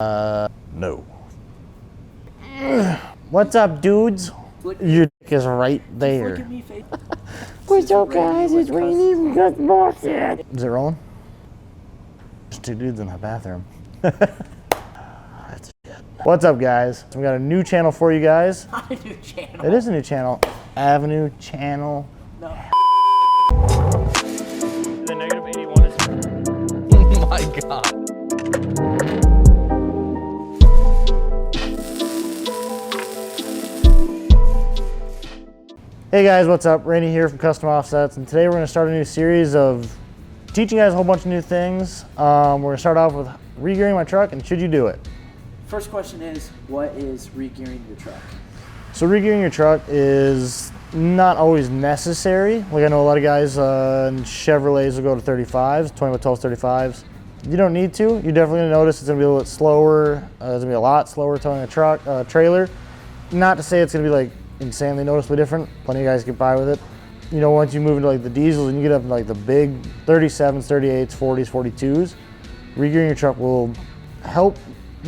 No. What's up, dudes? Your dick is right there. Look at me, face. What's up, guys? It's Rainey from customoffsets. Is it rolling? There's two dudes in the bathroom. That's shit. What's up, guys? We got a new channel for you guys. Not a new channel. It is a new channel. Avenue channel. No. The negative 81 is. Oh my god. Hey guys, what's up? Rainey here from Custom Offsets, and today we're going to start a new series of teaching you guys a whole bunch of new things. We're going to start off with re-gearing my truck, and should you do it? First question is, what is re-gearing your truck? So re-gearing your truck is not always necessary. Like I know a lot of guys in Chevrolets will go to 35s, 20x12 35s. You don't need to. You're definitely going to notice it's going to be a little bit slower. It's going to be a lot slower towing a truck, trailer. Not to say it's going to be like insanely noticeably different. Plenty of guys get by with it. You know, once you move into like the diesels and you get up to like the big 37s, 38s, 40s, 42s, re-gearing your truck will help,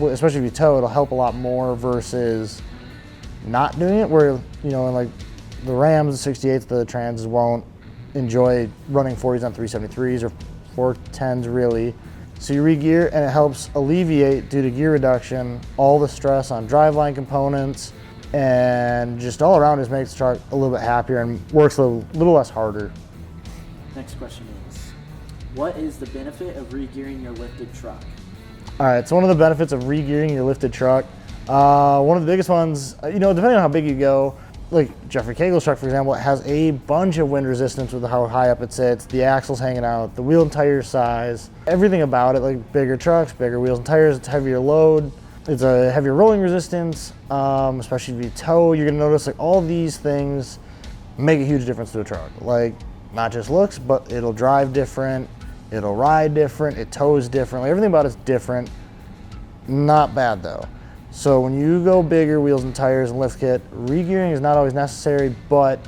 especially if you tow, it'll help a lot more versus not doing it, where, you know, in like the Rams, the 68s, the Transes won't enjoy running 40s on 373s or 410s really. So you re-gear and it helps alleviate, due to gear reduction, all the stress on driveline components, and just all around just makes the truck a little bit happier and works a little less harder. Next question is, what is the benefit of re-gearing your lifted truck? All right, so one of the benefits of re-gearing your lifted truck, one of the biggest ones, you know, depending on how big you go, like Jeffrey Cagle's truck, for example, it has a bunch of wind resistance with how high up it sits, the axles hanging out, the wheel and tire size, everything about it, like bigger trucks, bigger wheels and tires, it's heavier load. It's a heavier rolling resistance, especially if you tow. You're gonna notice like all these things make a huge difference to a truck. Like not just looks, but it'll drive different, it'll ride different, it tows different. Like, everything about it's different. Not bad though. So when you go bigger wheels and tires and lift kit, re-gearing is not always necessary, but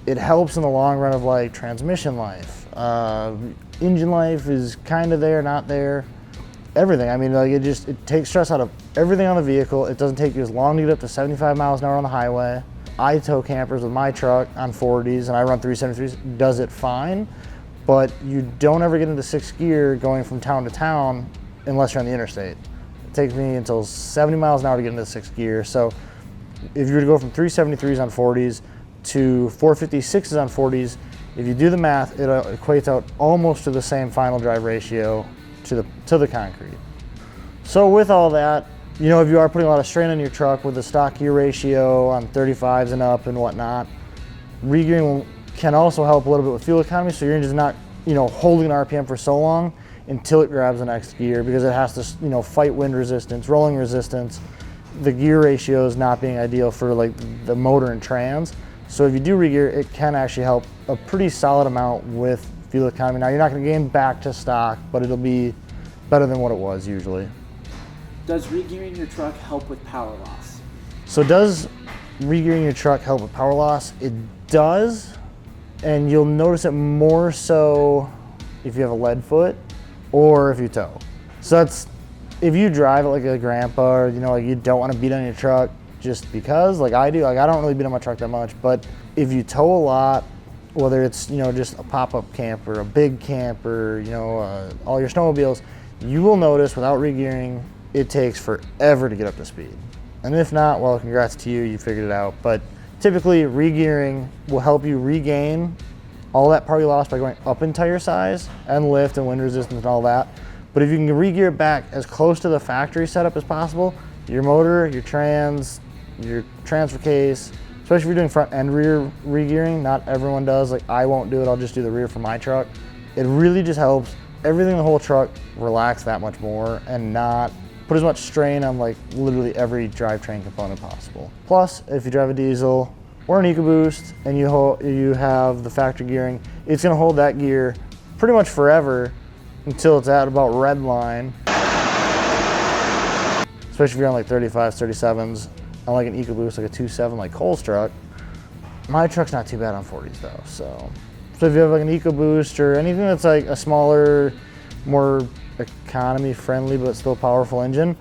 it helps in the long run of like transmission life. Engine life is kind of there, not there. Everything. I mean, like it takes stress out of everything on the vehicle. It doesn't take you as long to get up to 75 miles an hour on the highway. I tow campers with my truck on 40s and I run 373s, does it fine, but you don't ever get into sixth gear going from town to town unless you're on the interstate. It takes me until 70 miles an hour to get into sixth gear. So if you were to go from 373s on 40s to 456s on 40s, if you do the math, it equates out almost to the same final drive ratio to the concrete. So with all that, you know, if you are putting a lot of strain on your truck with the stock gear ratio on 35s and up and whatnot, re-gearing can also help a little bit with fuel economy, so your engine's not, you know, holding an RPM for so long until it grabs the next gear, because it has to, you know, fight wind resistance, rolling resistance. The gear ratio is not being ideal for like the motor and trans. So if you do re-gear, it can actually help a pretty solid amount with fuel economy. Now you're not going to gain back to stock, but it'll be better than what it was usually. Does re-gearing your truck help with power loss? So does re-gearing your truck help with power loss? It does, and you'll notice it more so if you have a lead foot or if you tow. So that's, if you drive it like a grandpa, or, you know, like you don't want to beat on your truck just because, like I do, like I don't really beat on my truck that much, but if you tow a lot, whether it's, you know, just a pop-up camper, a big camper, you know, all your snowmobiles, you will notice without re-gearing, it takes forever to get up to speed. And if not, well, congrats to you, you figured it out. But typically re-gearing will help you regain all that power you lost by going up in tire size and lift and wind resistance and all that. But if you can re-gear it back as close to the factory setup as possible, your motor, your trans, your transfer case, especially if you're doing front and rear re-gearing, not everyone does. Like I won't do it, I'll just do the rear for my truck. It really just helps everything in the whole truck relax that much more and not put as much strain on like literally every drivetrain component possible. Plus, if you drive a diesel or an EcoBoost and you have the factory gearing, it's gonna hold that gear pretty much forever until it's at about red line. Especially if you're on like 35s, 37s. On like an EcoBoost, like a 2.7 like Cole's truck. My truck's not too bad on 40s though, so if you have like an EcoBoost or anything that's like a smaller more economy friendly but still powerful engine,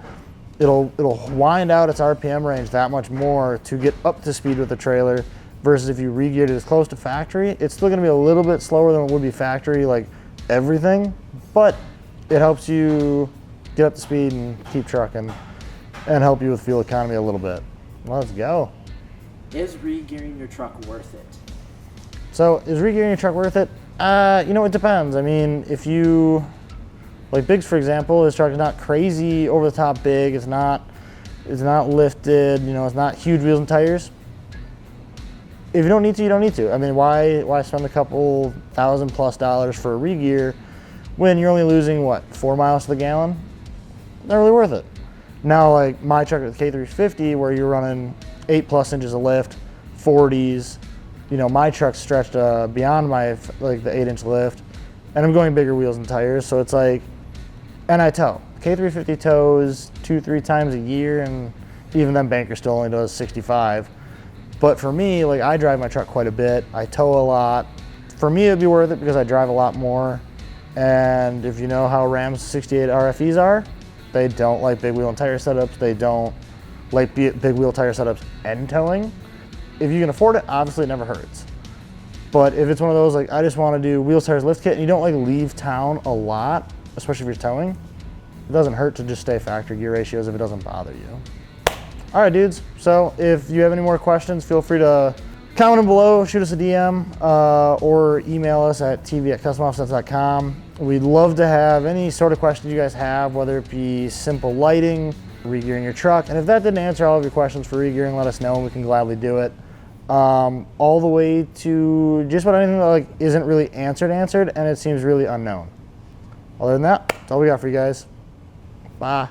it'll wind out its RPM range that much more to get up to speed with the trailer, versus if you re-geared it as close to factory, it's still gonna be a little bit slower than it would be factory, like everything, but it helps you get up to speed and keep trucking and help you with fuel economy a little bit. Let's go. Is re-gearing your truck worth it? So is re-gearing your truck worth it? You know, it depends. I mean, if you, like Biggs, for example, his truck is not crazy over the top big. It's not lifted, you know, it's not huge wheels and tires. If you don't need to, you don't need to. I mean, why spend a couple $1,000+ for a re-gear when you're only losing, what, 4 miles to the gallon? Not really worth it. Now, like my truck with K350, where you're running 8+ inches of lift, 40s, you know, my truck's stretched beyond my, like the 8-inch lift, and I'm going bigger wheels and tires, so it's like, and I tow. K350 tows 2-3 times a year, and even then Banker still only does 65. But for me, like I drive my truck quite a bit, I tow a lot. For me, it'd be worth it because I drive a lot more. And if you know how Ram's 68 RFEs are, they don't like big wheel and tire setups. They don't like big wheel tire setups and towing. If you can afford it, obviously it never hurts. But if it's one of those, like I just want to do wheels, tires, lift kit, and you don't like leave town a lot, especially if you're towing, it doesn't hurt to just stay factory gear ratios if it doesn't bother you. All right, dudes. So if you have any more questions, feel free to comment them below, shoot us a DM, or email us at tv@customoffsets.com. We'd love to have any sort of questions you guys have, whether it be simple lighting, re-gearing your truck. And if that didn't answer all of your questions for re-gearing, let us know and we can gladly do it. All the way to just about anything that like isn't really answered and it seems really unknown. Other than that, that's all we got for you guys. Bye.